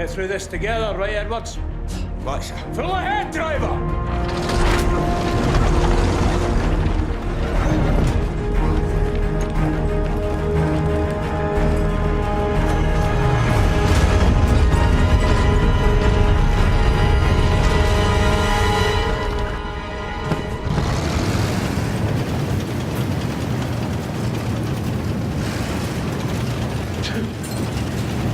Get through this together, right, Edwards? Right, sir. Full ahead, driver!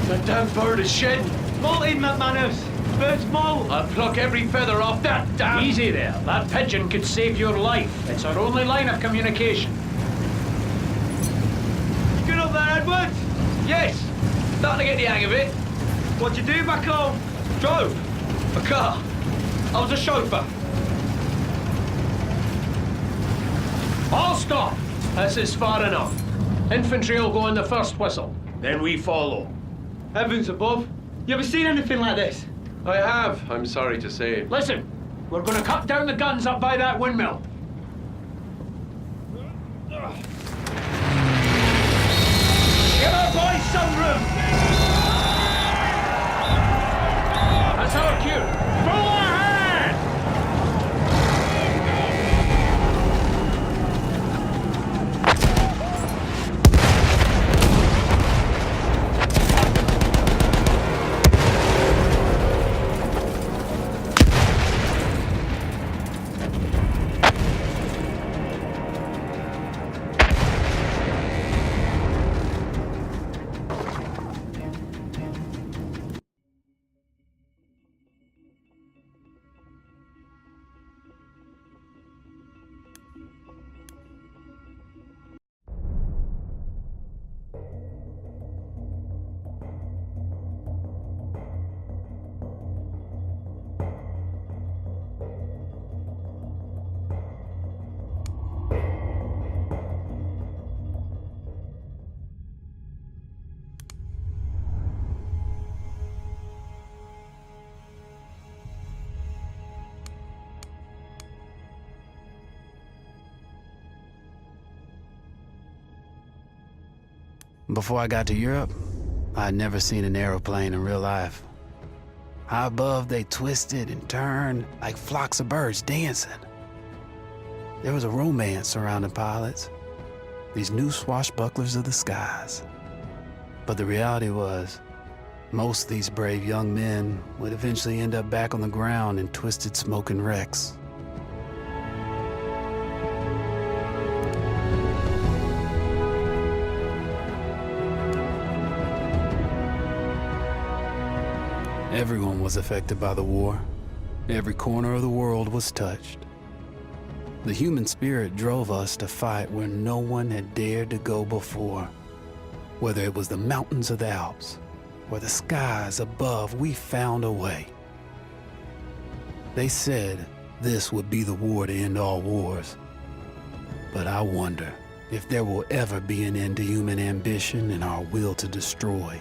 That damn bird is shedding. Molting, McManus! Bird's molt! I'll pluck every feather off that damn... Easy there. That pigeon could save your life. It's our only line of communication. Good up there, Edwards! Yes! Starting to get the hang of it. What'd you do back home? Drove. A car. I was a chauffeur. All stop! This is far enough. Infantry will go on the first whistle. Then we follow. Heavens above. You ever seen anything like this? I have, I'm sorry to say. Listen, we're going to cut down the guns up by that windmill. Give our boys some room! That's our cue. Full ahead! Before I got to Europe, I had never seen an aeroplane in real life. High above, they twisted and turned like flocks of birds dancing. There was a romance surrounding pilots, these new swashbucklers of the skies. But the reality was, most of these brave young men would eventually end up back on the ground in twisted smoking wrecks. Everyone was affected by the war. Every corner of the world was touched. The human spirit drove us to fight where no one had dared to go before. Whether it was the mountains of the Alps or the skies above, we found a way. They said this would be the war to end all wars. But I wonder if there will ever be an end to human ambition and our will to destroy.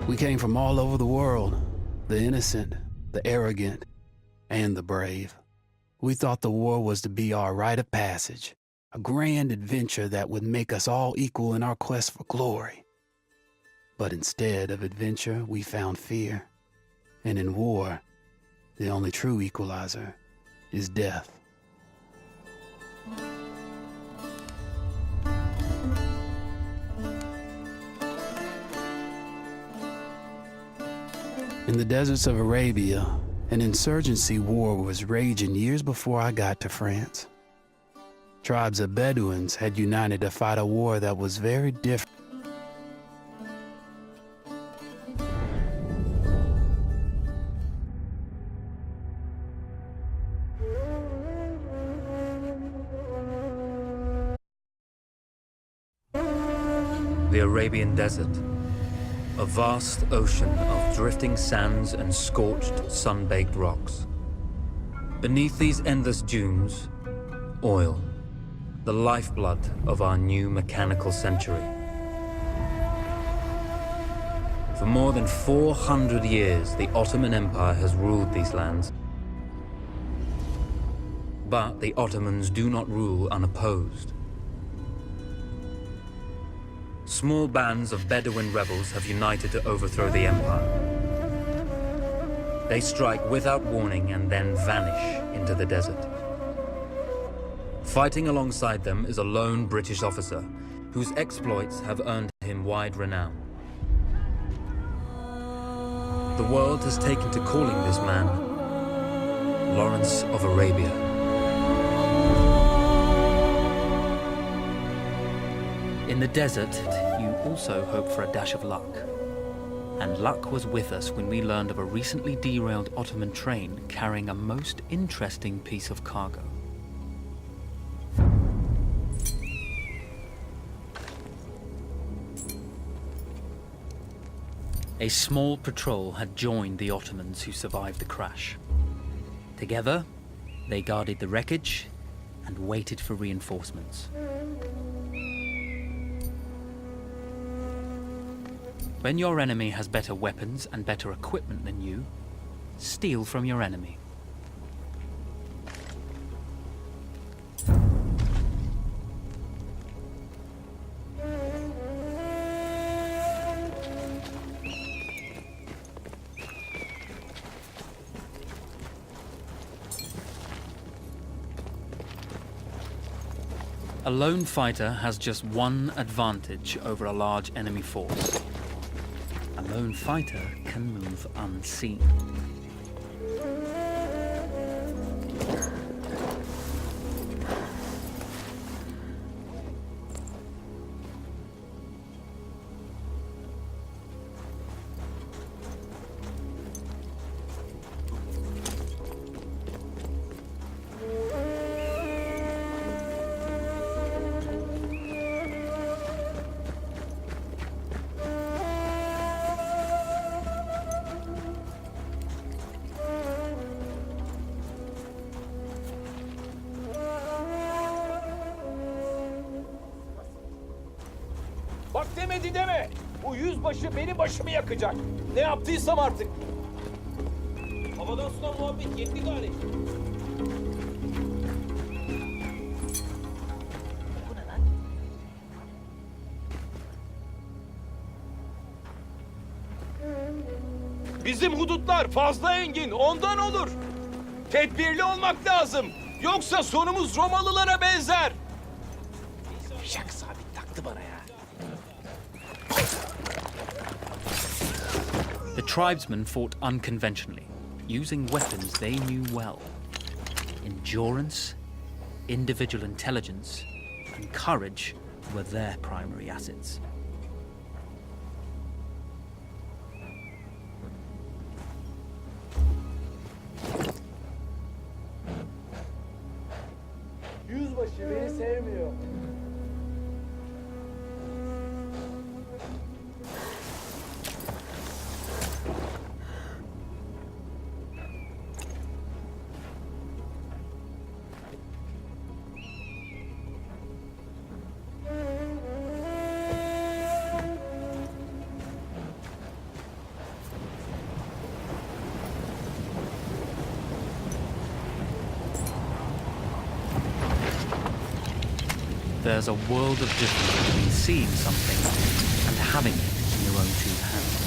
We came from all over the world, the innocent, the arrogant, and the brave. We thought the war was to be our rite of passage, a grand adventure that would make us all equal in our quest for glory. But instead of adventure, we found fear. And in war, the only true equalizer is death. In the deserts of Arabia, an insurgency war was raging years before I got to France. Tribes of Bedouins had united to fight a war that was very different. The Arabian Desert. A vast ocean of drifting sands and scorched, sun-baked rocks. Beneath these endless dunes, oil, the lifeblood of our new mechanical century. For more than 400 years, the Ottoman Empire has ruled these lands. But the Ottomans do not rule unopposed. small bands of Bedouin rebels have united to overthrow the Empire. They strike without warning and then vanish into the desert. Fighting alongside them is a lone British officer, whose exploits have earned him wide renown. The world has taken to calling this man Lawrence of Arabia. In the desert, you also hope for a dash of luck. And luck was with us when we learned of a recently derailed Ottoman train carrying a most interesting piece of cargo. A small patrol had joined the Ottomans who survived the crash. Together, they guarded the wreckage and waited for reinforcements. When your enemy has better weapons and better equipment than you, steal from your enemy. A lone fighter has just one advantage over a large enemy force. A lone fighter can move unseen. Bak demedi deme. Bu yüzbaşı benim başımı yakacak. Ne yaptıysam artık. Havadan sudan muhabbet yetti gari. Bizim hudutlar fazla engin, ondan olur. Tedbirli olmak lazım. Yoksa sonumuz Romalılara benzer. Şak sabit taktı bana ya. The tribesmen fought unconventionally, using weapons they knew well. Endurance, individual intelligence, and courage were their primary assets. Yüzbaşı beni sevmiyor. There's a world of difference between seeing something and having it in your own two hands.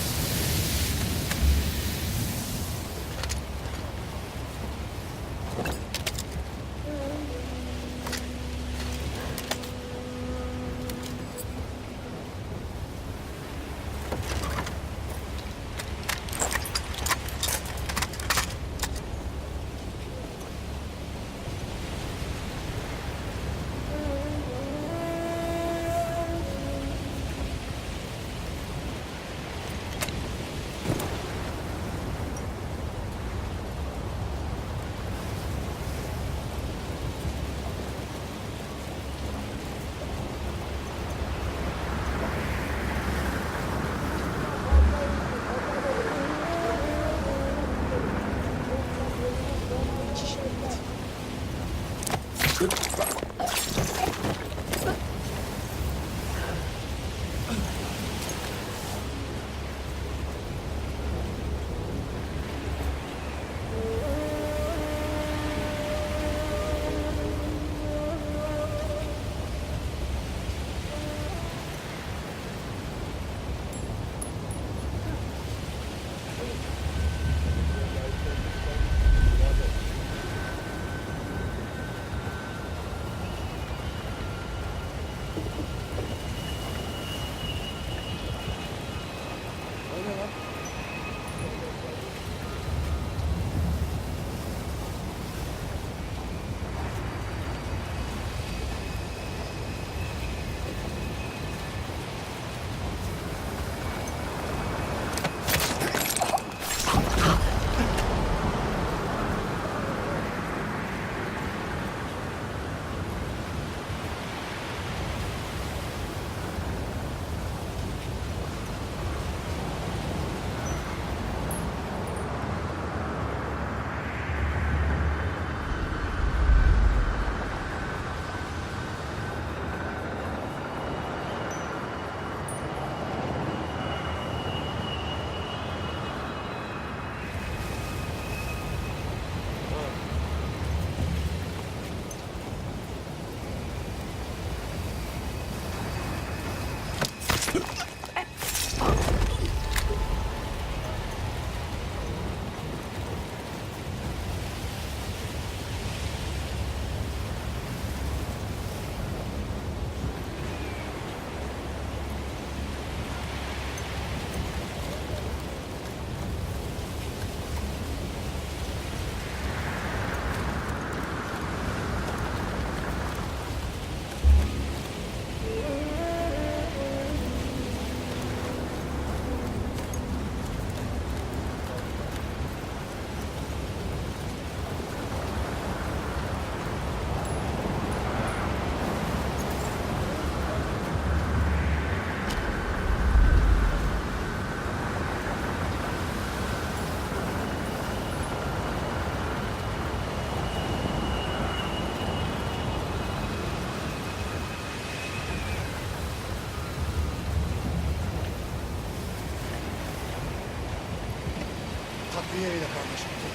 diğeriyle karmaşık.